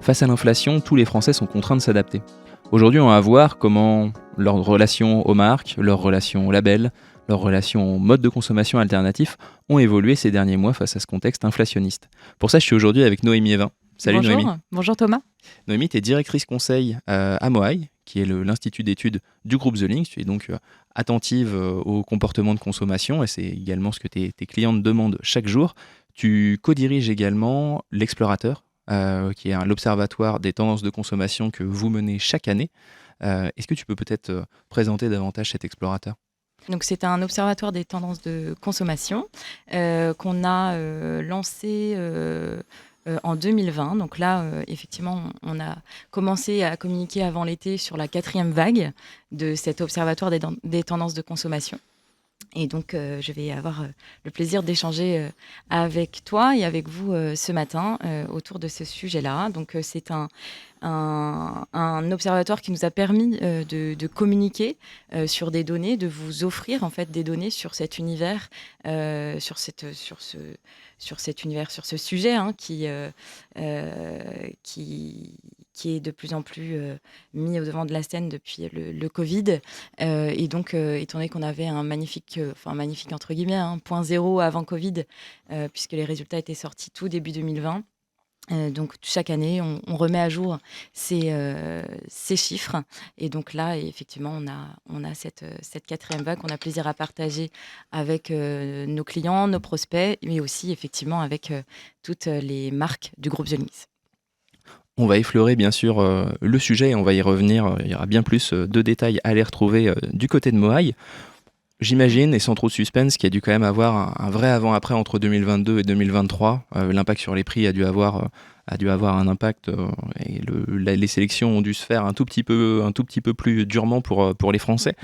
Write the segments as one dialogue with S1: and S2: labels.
S1: Face à l'inflation, tous les Français sont contraints de s'adapter. Aujourd'hui, on va voir comment leur relation aux marques, leur relation aux labels, leur relation aux modes de consommation alternatifs ont évolué ces derniers mois face à ce contexte inflationniste. Pour ça, je suis aujourd'hui avec Noémie Evin. Salut
S2: Bonjour.
S1: Noémie.
S2: Bonjour Thomas.
S1: Noémie, tu es directrice conseil à Moaï, qui est l'institut d'études du groupe The Link. Tu es donc attentive au comportement de consommation et c'est également ce que tes clientes demandent chaque jour. Tu co-diriges également l'Explorateur, qui est l'observatoire des tendances de consommation que vous menez chaque année. Est-ce que tu peux peut-être présenter davantage cet Explorateur ?
S2: Donc, c'est un observatoire des tendances de consommation qu'on a lancé en 2020. Donc là, effectivement, on a commencé à communiquer avant l'été sur la 4e vague de cet observatoire des tendances de consommation. Et donc, je vais avoir le plaisir d'échanger avec toi et avec vous ce matin autour de ce sujet-là. Donc, c'est un observatoire qui nous a permis de communiquer sur des données, de vous offrir en fait des données sur cet univers, sur ce sujet qui est de plus en plus mis au devant de la scène depuis le Covid. Et donc, étant donné qu'on avait un magnifique entre guillemets, point zéro avant Covid, puisque les résultats étaient sortis tout début 2020. Donc chaque année, on remet à jour ces chiffres. Et donc là, effectivement, on a cette 4e vague qu'on a plaisir à partager avec nos clients, nos prospects, mais aussi effectivement avec toutes les marques du groupe The Lynx.
S1: On va effleurer bien sûr le sujet et on va y revenir. Il y aura bien plus de détails à les retrouver du côté de Moaï. J'imagine, et sans trop de suspense, qu'il y a dû quand même avoir un vrai avant-après entre 2022 et 2023. L'impact sur les prix a dû avoir un impact et les sélections ont dû se faire un tout petit peu plus durement pour les Français.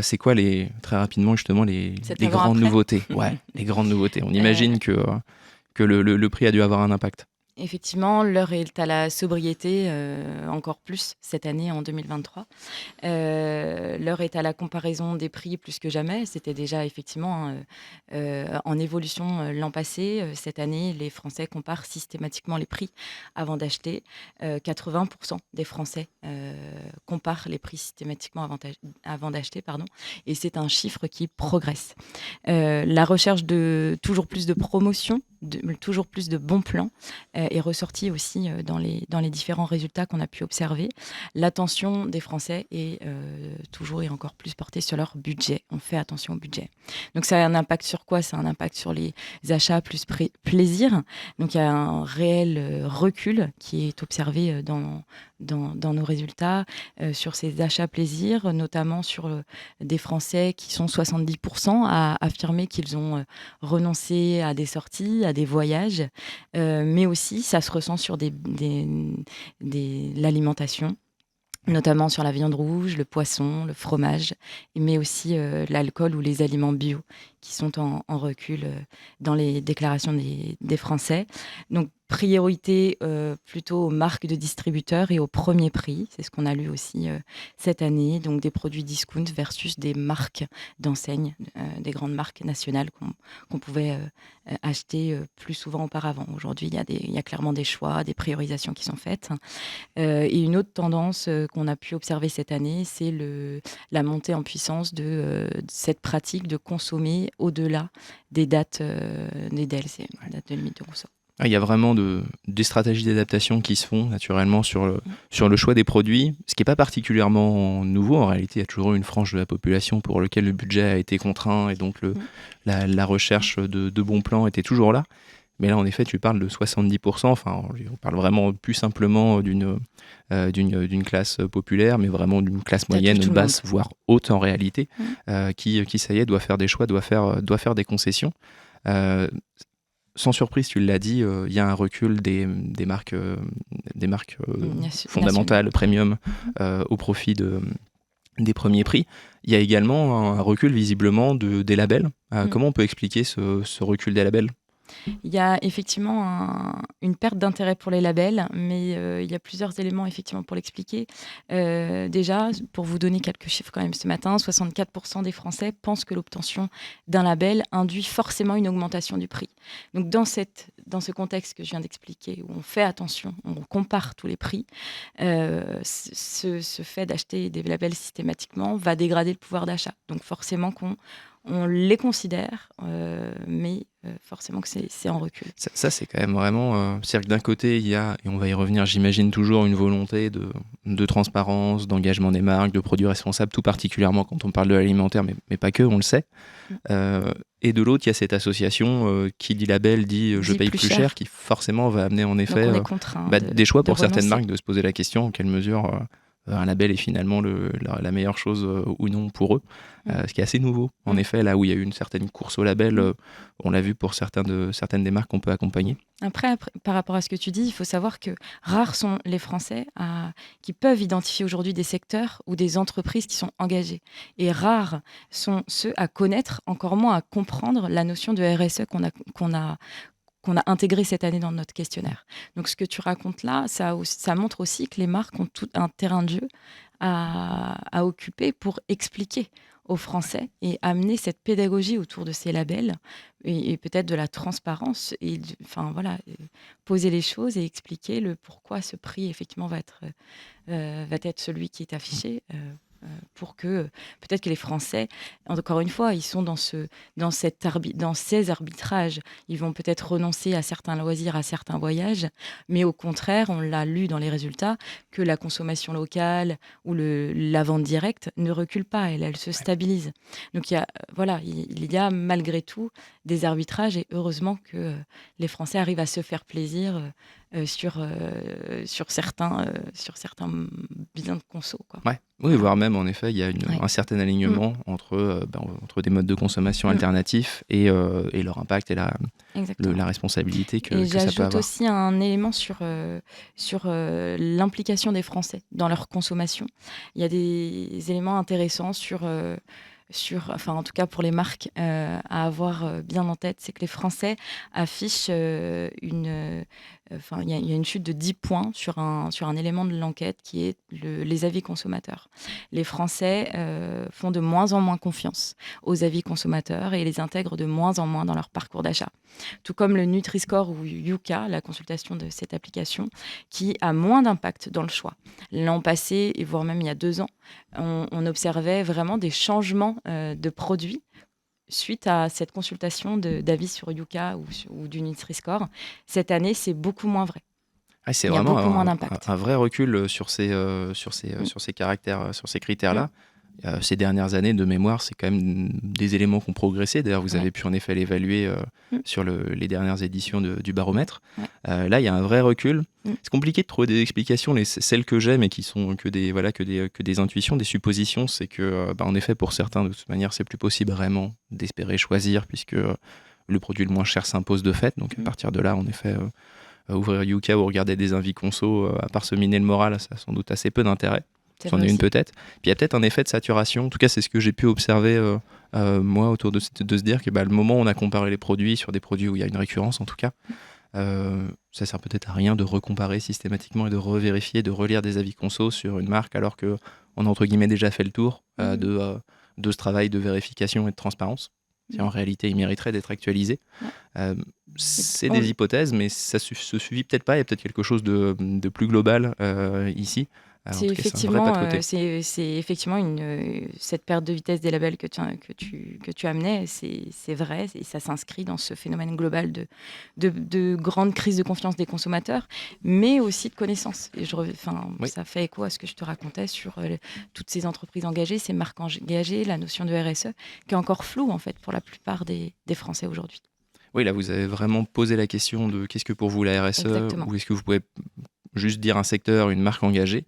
S1: C'est quoi très rapidement justement les grandes nouveautés ? Ouais, les grandes nouveautés. On imagine que le prix a dû avoir un impact.
S2: Effectivement, l'heure est à la sobriété, encore plus cette année en 2023. L'heure est à la comparaison des prix plus que jamais. C'était déjà effectivement en évolution l'an passé. Cette année, les Français comparent systématiquement les prix avant d'acheter. 80% des Français comparent les prix systématiquement avant d'acheter. Et c'est un chiffre qui progresse. La recherche de toujours plus de promotions, toujours plus de bons plans est ressortie aussi dans les différents résultats qu'on a pu observer. L'attention des Français est toujours et encore plus portée sur leur budget. On fait attention au budget. Donc ça a un impact sur quoi ? Ça a un impact sur les achats plus plaisir. Donc il y a un réel recul qui est observé dans nos résultats sur ces achats plaisir, notamment sur des Français qui sont 70% à affirmer qu'ils ont renoncé à des sorties, à des voyages, mais aussi ça se ressent sur l'alimentation, notamment sur la viande rouge, le poisson, le fromage, mais aussi l'alcool ou les aliments bio qui sont en recul dans les déclarations des Français. Donc, priorité plutôt aux marques de distributeurs et au premier prix. C'est ce qu'on a lu aussi cette année. Donc, des produits discount versus des marques d'enseigne, des grandes marques nationales qu'on pouvait acheter plus souvent auparavant. Aujourd'hui, il y a clairement des choix, des priorisations qui sont faites. Et une autre tendance qu'on a pu observer cette année, c'est la montée en puissance de cette pratique de consommer au-delà des dates des DLC, dates de limite de conso.
S1: Il y a vraiment des stratégies d'adaptation qui se font naturellement sur le choix des produits, ce qui n'est pas particulièrement nouveau. En réalité, il y a toujours eu une frange de la population pour laquelle le budget a été contraint et donc la recherche de bons plans était toujours là. Mais là, en effet, tu parles de 70%. Enfin, on parle vraiment plus simplement d'une classe populaire, mais vraiment d'une classe moyenne, basse, voire haute en réalité, qui, ça y est, doit faire des choix, doit faire des concessions. Sans surprise, tu l'as dit, il y a un recul des marques fondamentales, premium, au profit des premiers prix. Il y a également un recul visiblement des labels. Comment on peut expliquer ce recul des labels ?
S2: Il y a effectivement une perte d'intérêt pour les labels, mais il y a plusieurs éléments effectivement pour l'expliquer. Déjà, pour vous donner quelques chiffres quand même ce matin, 64% des Français pensent que l'obtention d'un label induit forcément une augmentation du prix. Donc dans ce contexte que je viens d'expliquer, où on fait attention, on compare tous les prix, ce fait d'acheter des labels systématiquement va dégrader le pouvoir d'achat. Donc forcément on les considère, mais forcément que c'est en recul.
S1: Ça, c'est quand même vraiment... c'est-à-dire que d'un côté, il y a, et on va y revenir, j'imagine, toujours une volonté de transparence, d'engagement des marques, de produits responsables, tout particulièrement quand on parle de l'alimentaire, mais pas que, on le sait. Et de l'autre, il y a cette association qui dit label, dit je paye plus cher, qui forcément va amener en effet des choix pour certaines marques de se poser la question en quelle mesure un label est finalement la meilleure chose ou non pour eux. Ce qui est assez nouveau. En effet, là où il y a eu une certaine course au label, on l'a vu pour certaines des marques qu'on peut accompagner.
S2: Après, par rapport à ce que tu dis, il faut savoir que rares sont les Français qui peuvent identifier aujourd'hui des secteurs ou des entreprises qui sont engagées. Et rares sont ceux à connaître, encore moins à comprendre la notion de RSE qu'on a intégré cette année dans notre questionnaire. Donc ce que tu racontes là, ça montre aussi que les marques ont tout un terrain de jeu à occuper pour expliquer aux Français et amener cette pédagogie autour de ces labels et peut-être de la transparence et poser les choses et expliquer le pourquoi ce prix effectivement va être celui qui est affiché. Pour que peut-être que les Français, encore une fois, ils sont dans ces arbitrages. Ils vont peut-être renoncer à certains loisirs, à certains voyages, mais au contraire, on l'a lu dans les résultats, que la consommation locale ou la vente directe ne recule pas, elle se stabilise. Donc il y a malgré tout des arbitrages et heureusement que les Français arrivent à se faire plaisir sur certains biens de conso, quoi.
S1: Ouais. Oui, voire même, en effet, il y a un certain alignement entre des modes de consommation alternatifs et leur impact et la responsabilité que ça peut avoir.
S2: Et j'ajoute aussi un élément sur l'implication des Français dans leur consommation. Il y a des éléments intéressants en tout cas pour les marques, à avoir bien en tête, c'est que les Français affichent il y a une chute de 10 points sur un élément de l'enquête qui est les avis consommateurs. Les Français font de moins en moins confiance aux avis consommateurs et les intègrent de moins en moins dans leur parcours d'achat. Tout comme le Nutri-Score ou Yuka, la consultation de cette application, qui a moins d'impact dans le choix. L'an passé, et voire même il y a 2 ans, on observait vraiment des changements de produits suite à cette consultation d'avis sur Yuka ou du Nutri-Score. Cette année, c'est beaucoup moins vrai.
S1: C'est vraiment un vrai recul sur ces caractères, sur ces critères-là. Ces dernières années, de mémoire, c'est quand même des éléments qui ont progressé. D'ailleurs, vous avez pu en effet l'évaluer sur les dernières éditions du baromètre. Là, il y a un vrai recul. C'est compliqué de trouver des explications. Celles que j'ai, mais qui sont que des intuitions, des suppositions, c'est que, en effet, pour certains, de toute manière, c'est plus possible vraiment d'espérer choisir, puisque le produit le moins cher s'impose de fait. Donc, à partir de là, en effet, ouvrir Yuka ou regarder des invis conso, à part se miner le moral, ça a sans doute assez peu d'intérêt. C'en est une peut-être. Puis il y a peut-être un effet de saturation. En tout cas, c'est ce que j'ai pu observer moi autour de se dire que le moment où on a comparé les produits sur des produits où il y a une récurrence, en tout cas, ça sert peut-être à rien de recomparer systématiquement et de revérifier, de relire des avis conso sur une marque alors qu'on a entre guillemets déjà fait le tour de ce travail de vérification et de transparence. En réalité, il mériterait d'être actualisé. C'est des hypothèses, mais ça se suffit peut-être pas. Il y a peut-être quelque chose de plus global ici.
S2: C'est effectivement cette perte de vitesse des labels que tu amenais, c'est vrai, et ça s'inscrit dans ce phénomène global de grande crise de confiance des consommateurs, mais aussi de connaissance. Et ça fait écho à ce que je te racontais sur toutes ces entreprises engagées, ces marques engagées, la notion de RSE, qui est encore floue en fait pour la plupart des Français aujourd'hui.
S1: Oui, là vous avez vraiment posé la question de qu'est-ce que pour vous la RSE, ou est-ce que vous pouvez juste dire un secteur, une marque engagée.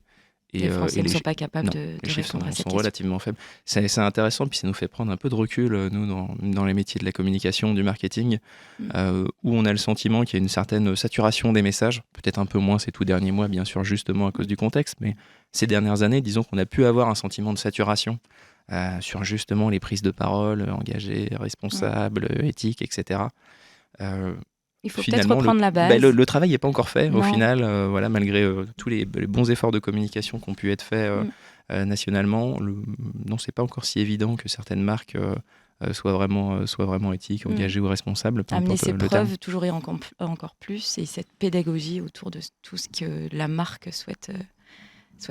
S2: Les Français ne sont pas capables de
S1: les chiffres
S2: répondre à cette
S1: sont
S2: question.
S1: relativement faibles. C'est intéressant, puis ça nous fait prendre un peu de recul, nous, dans les métiers de la communication, du marketing, où on a le sentiment qu'il y a une certaine saturation des messages, peut-être un peu moins ces tout derniers mois, bien sûr, justement à cause du contexte, mais ces dernières années, disons qu'on a pu avoir un sentiment de saturation sur justement les prises de parole engagées, responsables, éthiques, etc.
S2: Il faut peut-être
S1: finalement,
S2: reprendre la base.
S1: le travail n'est pas encore fait au
S2: Non.
S1: final, voilà, malgré tous les bons efforts de communication qui ont pu être faits nationalement. Non, c'est pas encore si évident que certaines marques soient vraiment éthiques,
S2: Mm.
S1: engagées ou responsables, peu
S2: Amener
S1: importe
S2: ses
S1: le terme.
S2: preuves toujours et encore plus, et cette pédagogie autour de tout ce que la marque souhaite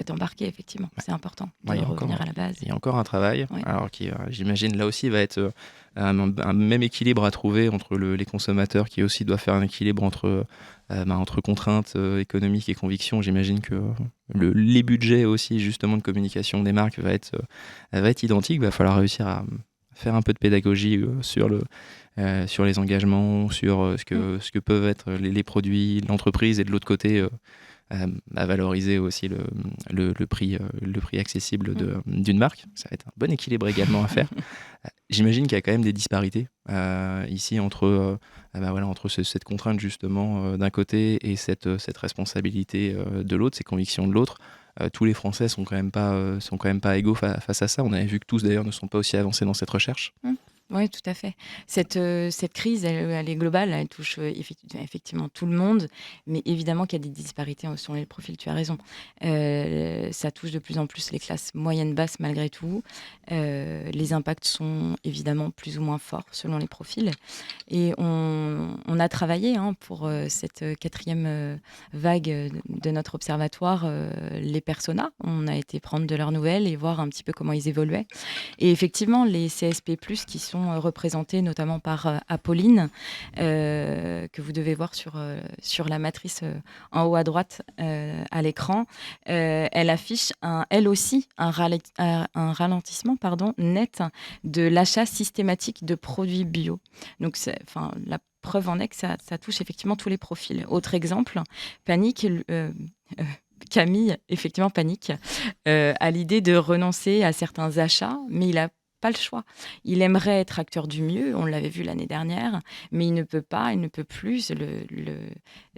S2: embarquer, effectivement.
S1: Ouais.
S2: C'est important de
S1: Ouais,
S2: revenir à la base.
S1: il y a encore un travail,
S2: Ouais.
S1: alors qui, j'imagine, là aussi, va être un même équilibre à trouver entre les consommateurs qui aussi doivent faire un équilibre entre contraintes économiques et convictions. J'imagine que les budgets aussi, justement, de communication des marques va être identique. Il va falloir réussir à faire un peu de pédagogie sur les engagements, sur ce que peuvent être les produits, l'entreprise, et de l'autre côté, à valoriser aussi le prix accessible d'une marque. Ça va être un bon équilibre également à faire. J'imagine qu'il y a quand même des disparités ici entre cette contrainte justement d'un côté et cette responsabilité de l'autre, ces convictions de l'autre. Tous les Français sont quand même pas égaux face à ça. On avait vu que tous d'ailleurs ne sont pas aussi avancés dans cette recherche.
S2: Oui, tout à fait. Cette crise, elle est globale, elle touche effectivement tout le monde, mais évidemment qu'il y a des disparités selon les profils, tu as raison. Ça touche de plus en plus les classes moyennes basses malgré tout. Les impacts sont évidemment plus ou moins forts selon les profils. Et on a travaillé pour cette quatrième vague de notre observatoire, les personas. On a été prendre de leurs nouvelles et voir un petit peu comment ils évoluaient. Et effectivement, les CSP+, qui sont représentés notamment par Apolline, que vous devez voir sur la matrice en haut à droite à l'écran, elle affiche elle aussi un ralentissement net de l'achat systématique de produits bio. Donc, la preuve en est que ça touche effectivement tous les profils. Autre exemple, Camille, effectivement, panique à l'idée de renoncer à certains achats, mais il n'a pas le choix. Il aimerait être acteur du mieux, on l'avait vu l'année dernière, mais il ne peut plus.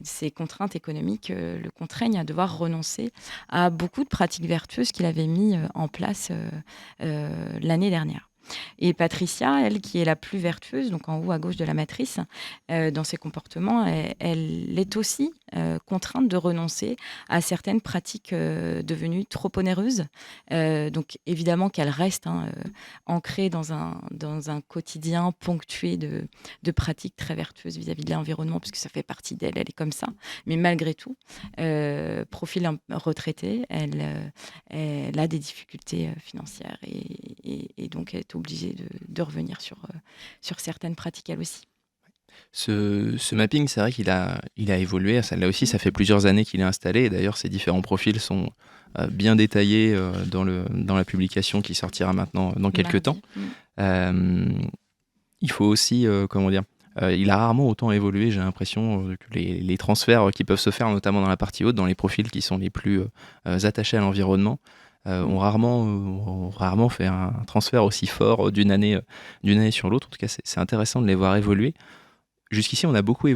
S2: Ses contraintes économiques le contraignent à devoir renoncer à beaucoup de pratiques vertueuses qu'il avait mis en place l'année dernière. Et Patricia, elle, qui est la plus vertueuse, donc en haut à gauche de la matrice, dans ses comportements, elle est aussi contrainte de renoncer à certaines pratiques devenues trop onéreuses. Donc évidemment qu'elle reste ancrée dans un quotidien ponctué de pratiques très vertueuses vis-à-vis de l'environnement, puisque ça fait partie d'elle, elle est comme ça. Mais malgré tout, profil retraité, elle a des difficultés financières et donc elle est obligée de revenir sur certaines pratiques elle aussi.
S1: Ce mapping, c'est vrai qu'il a évolué. Là aussi, ça fait plusieurs années qu'il est installé. Et d'ailleurs, ces différents profils sont bien détaillés dans la publication qui sortira maintenant dans quelques temps. Il faut aussi, il a rarement autant évolué, j'ai l'impression, que les transferts qui peuvent se faire, notamment dans la partie haute, dans les profils qui sont les plus attachés à l'environnement, ont rarement fait un transfert aussi fort d'une année sur l'autre. En tout cas, c'est intéressant de les voir évoluer. Jusqu'ici, on a beaucoup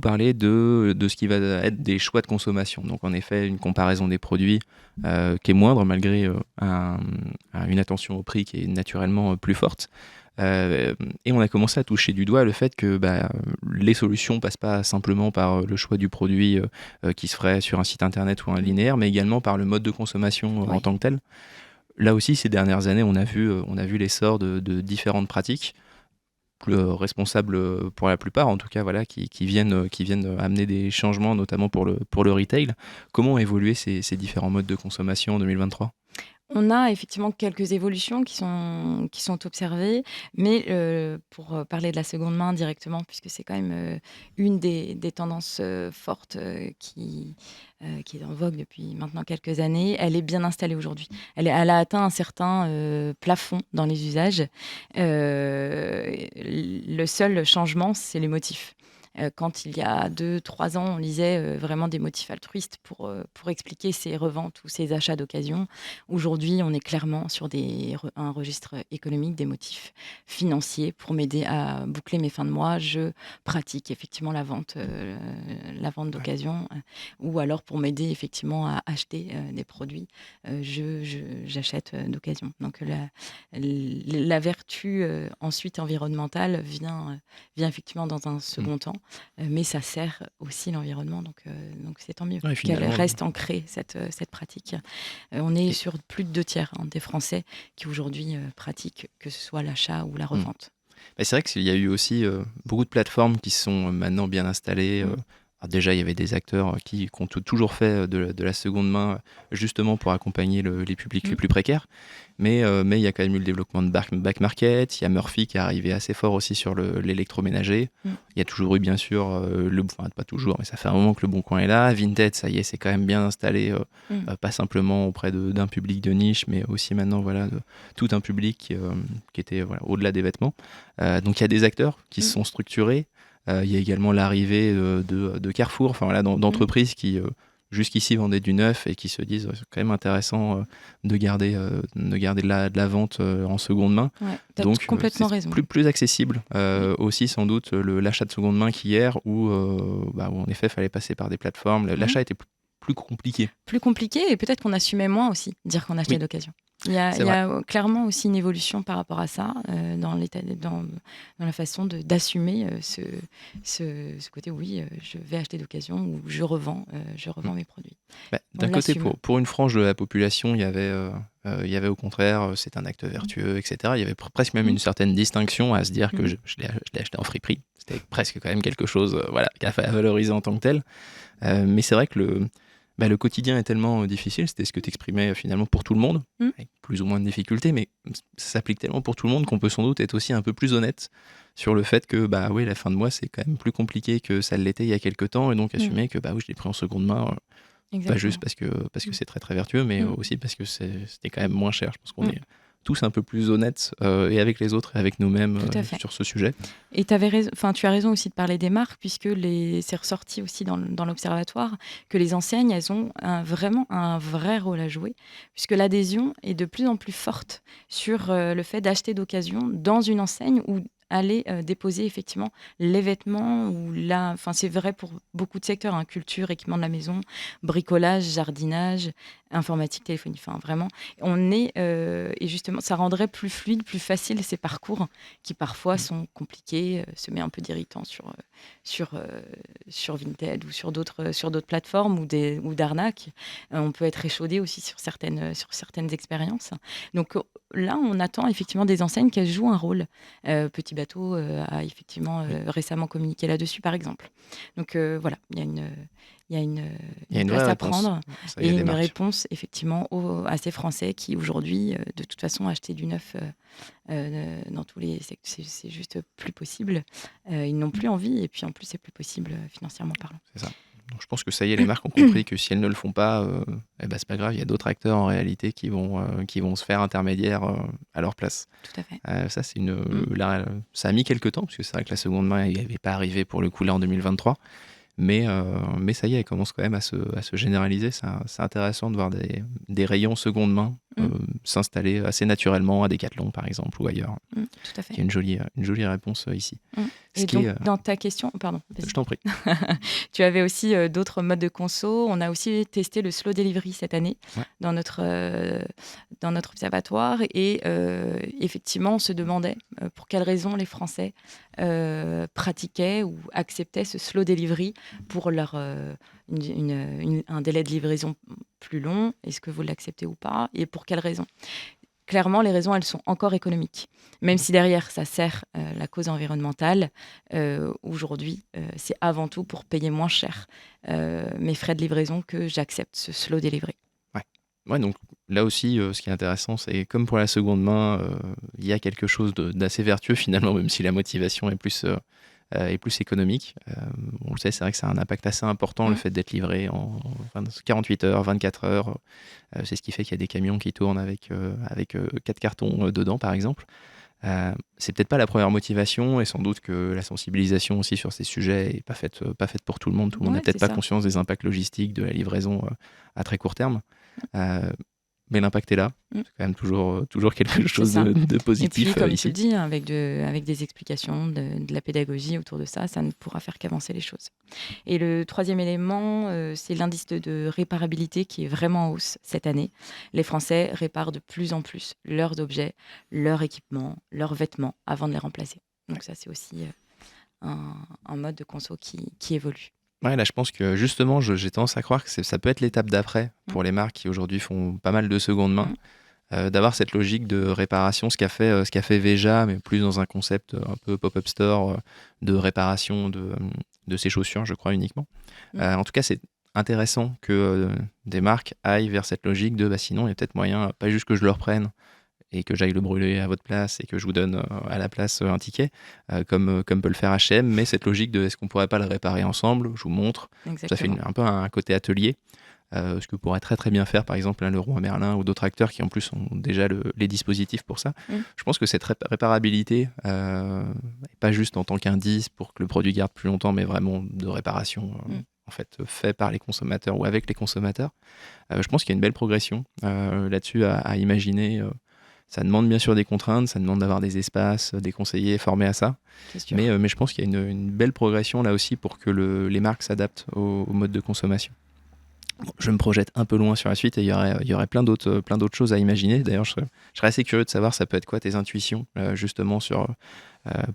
S1: parlé de ce qui va être des choix de consommation. Donc, en effet, une comparaison des produits qui est moindre, malgré une attention au prix qui est naturellement plus forte. Et on a commencé à toucher du doigt le fait que les solutions passent pas simplement par le choix du produit qui se ferait sur un site internet ou un linéaire, mais également par le mode de consommation en tant que tel. Là aussi, ces dernières années, on a vu l'essor de différentes pratiques responsables pour la plupart, en tout cas, voilà, qui viennent amener des changements, notamment pour le retail. Comment ont évolué ces différents modes de consommation en 2023 ?
S2: On a effectivement quelques évolutions qui sont observées, mais pour parler de la seconde main directement, puisque c'est quand même une des tendances fortes qui est en vogue depuis maintenant quelques années, elle est bien installée aujourd'hui. Elle a atteint un certain plafond dans les usages. Le seul changement, c'est les motifs. Quand il y a 2-3 ans, on lisait vraiment des motifs altruistes pour expliquer ces reventes ou ces achats d'occasion. Aujourd'hui, on est clairement sur un registre économique, des motifs financiers pour m'aider à boucler mes fins de mois. Je pratique effectivement la vente
S1: Ouais.
S2: d'occasion, ou alors pour m'aider effectivement à acheter des produits, j'achète d'occasion. Donc la vertu ensuite environnementale vient effectivement dans un
S1: Mm.
S2: second temps, mais ça sert aussi l'environnement, donc c'est tant mieux
S1: Ouais,
S2: qu'elle
S1: finalement.
S2: reste ancrée, cette pratique. On est
S1: Et,
S2: sur plus de 2 tiers des Français qui aujourd'hui pratiquent, que ce soit l'achat ou la
S1: mm.
S2: revente.
S1: Bah, c'est vrai qu'il y a eu aussi beaucoup de plateformes qui sont maintenant bien installées.
S2: Mm.
S1: Alors déjà, il y avait des acteurs qui ont toujours fait de la seconde main, justement pour accompagner les publics les
S2: Mm.
S1: plus précaires. Mais il y a quand même eu le développement de back market. Il y a Murphy qui est arrivé assez fort aussi sur l'électroménager.
S2: Mm.
S1: Il y a toujours eu, bien sûr, enfin, pas toujours, mais ça fait un moment que Le Bon Coin est là. Vinted, ça y est, c'est quand même bien installé,
S2: Mm.
S1: pas simplement auprès d'un public de niche, mais aussi maintenant, voilà, de tout un public qui était voilà, au-delà des vêtements. Donc il y a des acteurs qui se
S2: Mm.
S1: sont structurés. Il y a également l'arrivée de Carrefour, enfin voilà,
S2: Mm.
S1: d'entreprises qui jusqu'ici vendaient du neuf et qui se disent c'est quand même intéressant de garder de la vente en seconde main.
S2: Ouais, tu as
S1: Donc
S2: complètement
S1: c'est
S2: raison.
S1: plus accessible
S2: Oui.
S1: aussi sans doute l'achat de seconde main qu'hier où en effet il fallait passer par des plateformes.
S2: Mm.
S1: L'achat était plus compliqué.
S2: Plus compliqué, et peut-être qu'on assumait moins aussi, dire qu'on achetait
S1: Oui,
S2: d'occasion. Il
S1: c'est
S2: y
S1: vrai.
S2: a clairement aussi une évolution par rapport à ça, dans la façon d'assumer ce côté, oui, je vais acheter d'occasion ou je
S1: Mm.
S2: revends mes produits.
S1: Bah,
S2: On
S1: d'un côté,
S2: l'assume.
S1: pour une frange de la population, il y avait au contraire, c'est un acte
S2: Mm.
S1: vertueux, etc. Il y avait presque même
S2: Mm.
S1: une certaine distinction à se dire que
S2: Mm.
S1: je l'ai acheté en friperie. C'était presque quand même quelque chose voilà, à valoriser en tant que tel. Mais c'est vrai que le quotidien est tellement difficile, c'était ce que tu exprimais finalement pour tout le monde,
S2: Mm.
S1: avec plus ou moins de difficultés, mais ça s'applique tellement pour tout le monde qu'on peut sans doute être aussi un peu plus honnête sur le fait que bah oui, la fin de mois c'est quand même plus compliqué que ça l'était il y a quelques temps, et donc
S2: Mm.
S1: assumer que bah oui, je l'ai pris en seconde main, pas juste
S2: Exactement.
S1: parce que
S2: Mm.
S1: c'est très très vertueux, mais
S2: Mm.
S1: aussi parce que c'était quand même moins cher. Je pense qu'on
S2: Mm.
S1: est tous un peu plus honnêtes et avec les autres et avec nous-mêmes
S2: Tout à fait.
S1: sur ce sujet.
S2: Et tu as raison aussi de parler des marques, puisque c'est ressorti aussi dans l'observatoire que les enseignes, elles ont vraiment un vrai rôle à jouer, puisque l'adhésion est de plus en plus forte sur le fait d'acheter d'occasion dans une enseigne ou aller déposer effectivement les vêtements enfin c'est vrai pour beaucoup de secteurs, hein, culture, équipement de la maison, bricolage, jardinage, informatique, téléphonie, enfin vraiment et justement ça rendrait plus fluide, plus facile ces parcours qui parfois sont compliqués, semés un peu d'irritants sur Vinted ou sur d'autres plateformes ou d'arnaques. On peut être échaudé aussi sur certaines expériences. Donc là, on attend effectivement des enseignes qu'elles jouent un rôle. Petit Bateau a effectivement
S1: Oui.
S2: récemment communiqué là-dessus, par exemple. Donc voilà, il y a
S1: Il y a
S2: une
S1: une vraie
S2: place à
S1: réponse.
S2: prendre
S1: Ça, il y
S2: et
S1: a des
S2: une
S1: marques.
S2: réponse effectivement à ces Français qui aujourd'hui, de toute façon, achetaient du neuf dans tous les secteurs, c'est juste plus possible. Ils n'ont plus envie et puis en plus, c'est plus possible financièrement parlant.
S1: C'est ça. Donc, je pense que ça y est, les marques ont compris que si elles ne le font pas, eh ben, c'est pas grave, il y a d'autres acteurs en réalité qui vont se faire intermédiaires à leur place.
S2: Tout à fait.
S1: Ça,
S2: Mm.
S1: ça a mis quelques temps, parce que c'est vrai que la seconde main n'y avait pas arrivé pour le coup là en 2023. Mais ça y est, elle commence quand même à se généraliser. C'est intéressant de voir des rayons seconde main
S2: Mm.
S1: s'installer assez naturellement à Decathlon, par exemple, ou ailleurs.
S2: Mm. Tout à fait.
S1: Il y a une jolie réponse ici.
S2: Mm.
S1: Ce
S2: Et
S1: qui
S2: donc,
S1: est,
S2: dans ta question, pardon,
S1: je
S2: vas-y.
S1: t'en prie.
S2: Tu avais aussi d'autres modes de conso. On a aussi testé le slow delivery cette année
S1: Ouais.
S2: dans notre observatoire. Et effectivement, on se demandait pour quelles raisons les Français pratiquaient ou acceptaient ce slow delivery pour un délai de livraison plus long. Est-ce que vous l'acceptez ou pas? Et pour quelles raisons? Clairement, les raisons, elles sont encore économiques. Même si derrière, ça sert la cause environnementale, aujourd'hui, c'est avant tout pour payer moins cher mes frais de livraison que j'accepte ce slow delivery.
S1: Ouais, donc là aussi, ce qui est intéressant, c'est comme pour la seconde main, il y a quelque chose d'assez vertueux finalement, même si la motivation est plus économique. On le sait, c'est vrai que ça a un impact assez important, le
S2: Mm.
S1: fait d'être livré en 48 heures, 24 heures. C'est ce qui fait qu'il y a des camions qui tournent avec 4 cartons dedans, par exemple. C'est peut-être pas la première motivation et sans doute que la sensibilisation aussi sur ces sujets est pas faite pour tout le monde. Tout le monde n'a
S2: Ouais,
S1: peut-être
S2: c'est
S1: pas
S2: ça.
S1: conscience des impacts logistiques de la livraison à très court terme. Euh, mais l'impact est là.
S2: Mmh.
S1: C'est quand même toujours quelque
S2: C'est
S1: chose
S2: ça.
S1: de
S2: Et puis,
S1: positif
S2: comme tu le
S1: ici.
S2: dis, hein, avec des explications, de la pédagogie autour de ça ne pourra faire qu'avancer les choses. Et le troisième élément, c'est l'indice de réparabilité qui est vraiment en hausse cette année. Les Français réparent de plus en plus leurs objets, leurs équipements, leurs vêtements avant de les remplacer. Donc ça, c'est aussi un mode de conso qui évolue.
S1: Ouais, là, je pense que justement, j'ai tendance à croire que ça peut être l'étape d'après
S2: Mmh.
S1: pour les marques qui aujourd'hui font pas mal de seconde main,
S2: Mmh.
S1: d'avoir cette logique de réparation, ce qu'a fait Veja, mais plus dans un concept un peu pop-up store de réparation de ses chaussures, je crois uniquement.
S2: Mmh.
S1: En tout cas, c'est intéressant que des marques aillent vers cette logique de sinon, il y a peut-être moyen, pas juste que je le reprenne et que j'aille le brûler à votre place et que je vous donne à la place un ticket, comme peut le faire H&M, mais cette logique de est-ce qu'on pourrait pas le réparer ensemble, je vous montre, ça fait
S2: Exactement.
S1: un peu un côté atelier, ce que pourrait très très bien faire par exemple un Leroy Merlin ou d'autres acteurs qui en plus ont déjà les dispositifs pour ça.
S2: Mmh.
S1: Je pense que cette réparabilité, pas juste en tant qu'indice pour que le produit garde plus longtemps, mais vraiment de réparation
S2: Mmh.
S1: en fait fait par les consommateurs ou avec les consommateurs, je pense qu'il y a une belle progression là-dessus à imaginer. Ça demande bien sûr des contraintes, ça demande d'avoir des espaces, des conseillers formés à ça.
S2: C'est sûr.
S1: Mais je pense qu'il y a une belle progression là aussi pour que les marques s'adaptent au mode de consommation. Bon, je me projette un peu loin sur la suite et il y aurait plein d'autres choses à imaginer. D'ailleurs, je serais assez curieux de savoir ça peut être quoi tes intuitions justement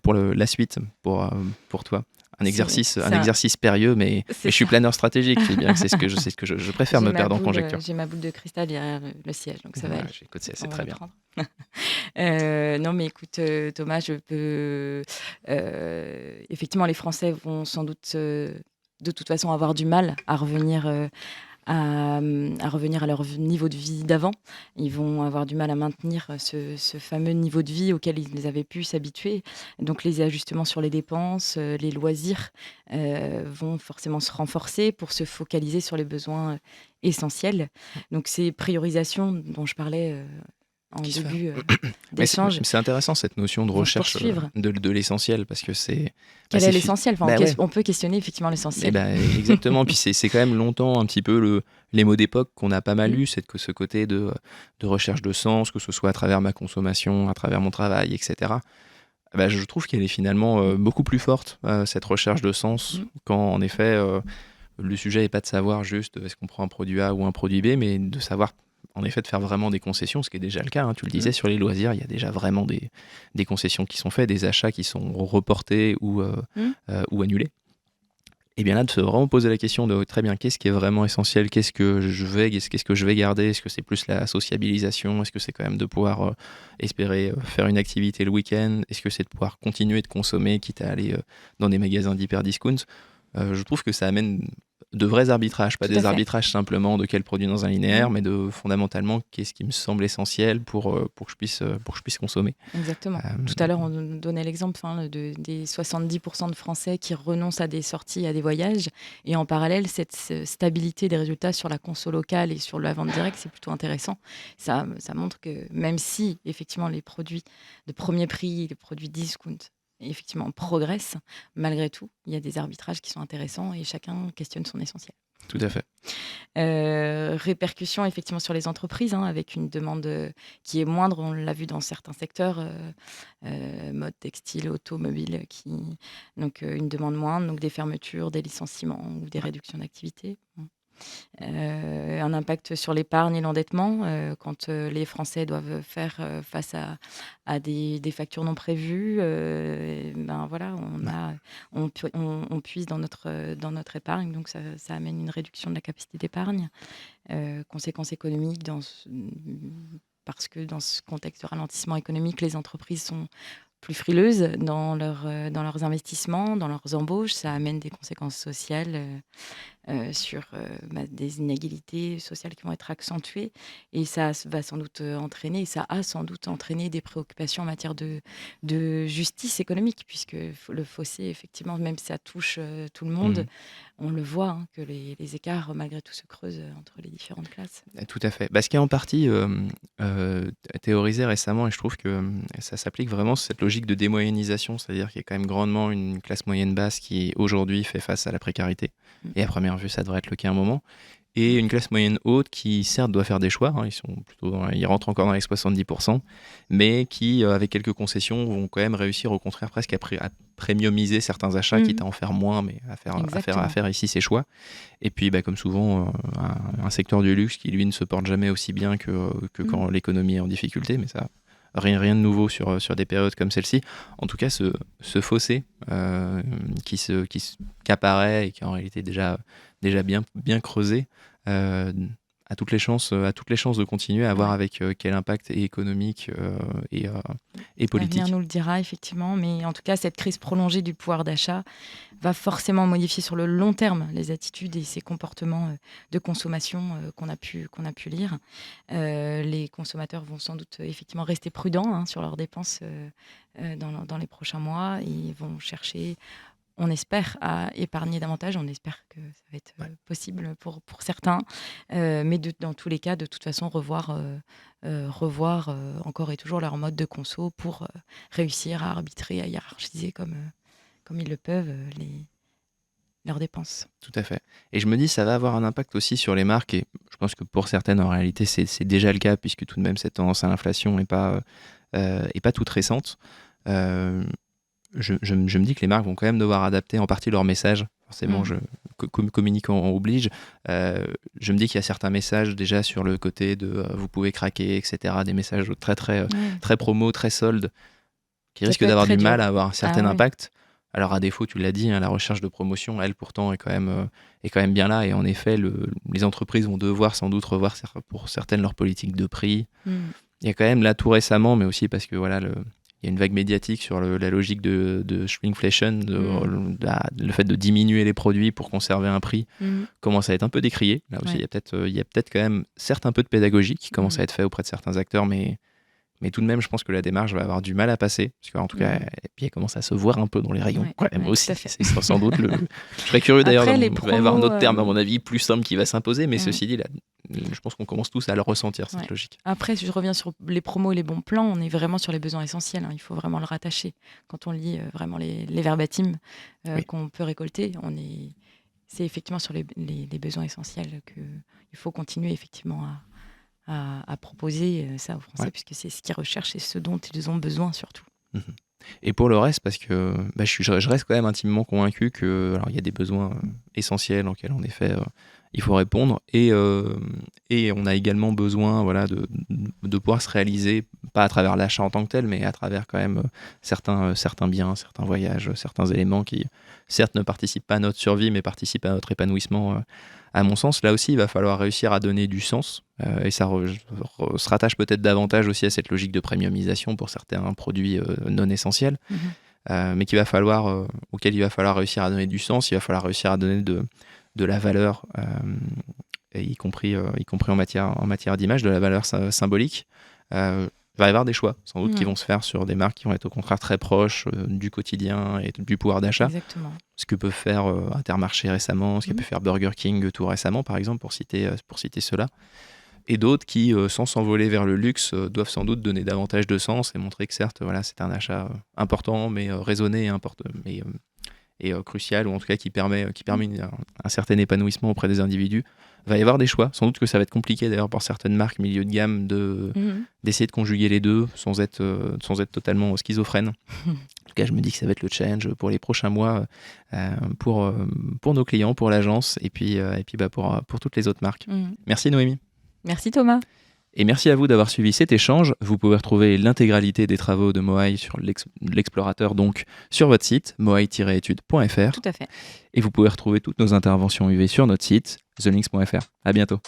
S1: pour la suite, pour toi. Un
S2: C'est un-
S1: exercice périlleux,
S2: c'est
S1: mais je suis
S2: ça.
S1: planeur stratégique. Tu sais bien que c'est ce que je préfère me perdre en conjecture.
S2: J'ai ma boule de cristal derrière le siège, donc ça va
S1: Ouais,
S2: aller.
S1: écoute, c'est
S2: On va
S1: très
S2: le
S1: bien.
S2: prendre. Non, mais écoute, Thomas, je peux. Effectivement, les Français vont sans doute, de toute façon, avoir du mal à revenir à leur niveau de vie d'avant. Ils vont avoir du mal à maintenir ce fameux niveau de vie auquel ils avaient pu s'habituer. Donc les ajustements sur les dépenses, les loisirs vont forcément se renforcer pour se focaliser sur les besoins essentiels. Donc ces priorisations dont je parlais en
S1: Qui se fait.
S2: début
S1: Mais
S2: d'échange
S1: c'est intéressant cette notion de
S2: vont se
S1: recherche
S2: poursuivre.
S1: de l'essentiel parce que
S2: Quel est l'essentiel? Enfin,
S1: bah ouais,
S2: on peut questionner effectivement
S1: et
S2: l'essentiel.
S1: bah, exactement. Puis c'est quand même longtemps un petit peu les mots d'époque qu'on a pas mal
S2: Mm.
S1: eu, ce côté de recherche de sens, que ce soit à travers ma consommation, à travers mon travail, etc. Bah, je trouve qu'elle est finalement
S2: Mm.
S1: beaucoup plus forte, cette recherche de sens,
S2: Mm.
S1: quand en effet le sujet n'est pas de savoir juste est-ce qu'on prend un produit A ou un produit B, mais de savoir en effet de faire vraiment des concessions, ce qui est déjà le cas. Hein. Tu le
S2: Mm.
S1: disais, sur les loisirs, il y a déjà vraiment des concessions qui sont faites, des achats qui sont reportés
S2: Mm.
S1: ou annulés. Et bien là, de se vraiment poser la question de très bien, qu'est-ce qui est vraiment essentiel, qu'est-ce que je vais garder, est-ce que c'est plus la sociabilisation, est-ce que c'est quand même de pouvoir espérer faire une activité le week-end, est-ce que c'est de pouvoir continuer de consommer, quitte à aller dans des magasins d'hyper discount. Je trouve que ça amène de vrais arbitrages, pas
S2: Tout à
S1: des
S2: fait.
S1: arbitrages simplement de quel produit dans un linéaire,
S2: Mm.
S1: mais de fondamentalement qu'est-ce qui me semble essentiel pour que je puisse consommer.
S2: Exactement.
S1: Euh,
S2: Tout à l'heure, on nous donnait l'exemple des 70% de Français qui renoncent à des sorties, à des voyages. Et en parallèle, cette stabilité des résultats sur la conso locale et sur la vente directe, c'est plutôt intéressant. Ça montre que même si, effectivement, les produits de premier prix, les produits discount, effectivement, progressent, malgré tout, il y a des arbitrages qui sont intéressants et chacun questionne son essentiel.
S1: Tout à fait.
S2: Répercussions effectivement sur les entreprises, hein, avec une demande qui est moindre, on l'a vu dans certains secteurs, mode textile, automobile, donc une demande moindre, donc des fermetures, des licenciements ou des réductions d'activité. Un impact sur l'épargne et l'endettement, quand les Français doivent faire face à des factures non prévues, ben voilà, on puise dans notre épargne, donc ça amène une réduction de la capacité d'épargne. Conséquences économiques parce que dans ce contexte de ralentissement économique, les entreprises sont plus frileuses dans leurs investissements, dans leurs embauches. Ça amène des conséquences sociales sur des inégalités sociales qui vont être accentuées. Et ça va sans doute entraîner, ça a sans doute entraîné des préoccupations en matière de justice économique, puisque le fossé, effectivement, même si ça touche tout le monde, on le voit, hein, que les écarts, malgré tout, se creusent entre les différentes classes.
S1: Tout à fait. Ce qui est en partie théorisé récemment, et je trouve que ça s'applique vraiment, cette logique de démoyennisation, c'est-à-dire qu'il y a quand même grandement une classe moyenne basse qui aujourd'hui fait face à la précarité, et à première vue ça devrait être le cas à un moment, et une classe moyenne haute qui certes doit faire des choix, hein, ils rentrent encore dans les 70%, mais qui avec quelques concessions vont quand même réussir au contraire presque à premiumiser certains achats, quitte à en faire moins, mais à faire ici ses choix. Et puis comme souvent un secteur du luxe qui lui ne se porte jamais aussi bien que quand l'économie est en difficulté, mais ça rien de nouveau sur des périodes comme celle-ci. En tout cas, ce fossé qui apparaît et qui est en réalité déjà bien creusé a toutes les chances de continuer à voir avec quel impact économique et politique.
S2: L'avenir nous le dira, effectivement, mais en tout cas, cette crise prolongée du pouvoir d'achat va forcément modifier sur le long terme les attitudes et ces comportements de consommation qu'on a pu lire. Les consommateurs vont sans doute effectivement rester prudents sur leurs dépenses dans les prochains mois. Ils vont chercher, on espère, à épargner davantage. On espère que ça va être possible pour certains. Mais dans tous les cas, de toute façon, revoir encore et toujours leur mode de conso pour réussir à arbitrer, à hiérarchiser comme ils le peuvent leurs dépenses.
S1: Tout à fait. Et je me dis, ça va avoir un impact aussi sur les marques, et je pense que pour certaines, en réalité, c'est déjà le cas, puisque tout de même, cette tendance à l'inflation n'est pas toute récente. Je me dis que les marques vont quand même devoir adapter en partie leur message. Forcément, communicant oblige. Je me dis qu'il y a certains messages déjà sur le côté de vous pouvez craquer, etc. Des messages très promo, très soldes, qui risquent d'avoir du mal à avoir un certain impact. Alors à défaut, tu l'as dit, la recherche de promotion, elle pourtant est quand même bien là. Et en effet, les entreprises vont devoir sans doute revoir pour certaines leur politique de prix. Il y a quand même là tout récemment, mais aussi parce que il y a une vague médiatique sur la logique de shrinkflation, le fait de diminuer les produits pour conserver un prix, commence à être un peu décrié. Là aussi, il y a peut-être quand même certes un peu de pédagogie qui commence à être fait auprès de certains acteurs, mais tout de même, je pense que la démarche va avoir du mal à passer, parce qu'en tout cas, et puis elle commence à se voir un peu dans les rayons, quand même aussi. C'est sans doute je serais curieux d'ailleurs, il va y avoir un autre terme, à mon avis, plus simple qui va s'imposer, mais ceci dit, je pense qu'on commence tous à le ressentir, cette logique.
S2: Après, si je reviens sur les promos et les bons plans, on est vraiment sur les besoins essentiels. Il faut vraiment le rattacher. Quand on lit vraiment les verbatims qu'on peut récolter, c'est effectivement sur les besoins essentiels qu'il faut continuer effectivement à proposer ça aux Français, puisque c'est ce qu'ils recherchent et ce dont ils ont besoin surtout.
S1: Et pour le reste, parce que je reste quand même intimement convaincu qu'il y a des besoins essentiels auxquels en effet il faut répondre, et on a également besoin de pouvoir se réaliser, pas à travers l'achat en tant que tel, mais à travers quand même certains biens, certains voyages, certains éléments qui certes ne participent pas à notre survie, mais participent à notre épanouissement. À mon sens, là aussi, il va falloir réussir à donner du sens, et ça se rattache peut-être davantage aussi à cette logique de premiumisation pour certains produits non essentiels, mais auquel il va falloir réussir à donner du sens, il va falloir réussir à donner de la valeur, et y compris en matière d'image, de la valeur symbolique. Il va y avoir des choix, sans doute, qui vont se faire sur des marques qui vont être au contraire très proches du quotidien et du pouvoir d'achat.
S2: Exactement.
S1: Ce que peut faire Intermarché récemment, ce que peut faire Burger King tout récemment, par exemple, pour citer cela. Et d'autres qui, sans s'envoler vers le luxe, doivent sans doute donner davantage de sens et montrer que certes, c'est un achat important, mais raisonné et crucial, ou en tout cas qui permet un certain épanouissement auprès des individus. Il va y avoir des choix. Sans doute que ça va être compliqué d'ailleurs pour certaines marques milieu de gamme d'essayer de conjuguer les deux sans être totalement schizophrène. En tout cas, je me dis que ça va être le challenge pour les prochains mois pour nos clients, pour l'agence et puis pour toutes les autres marques. Merci Noémie.
S2: Merci Thomas.
S1: Et merci à vous d'avoir suivi cet échange. Vous pouvez retrouver l'intégralité des travaux de Moaï sur l'explorateur, donc sur votre site moaï-études.fr.
S2: Tout à fait.
S1: Et vous pouvez retrouver toutes nos interventions UV sur notre site thelinks.fr. À bientôt.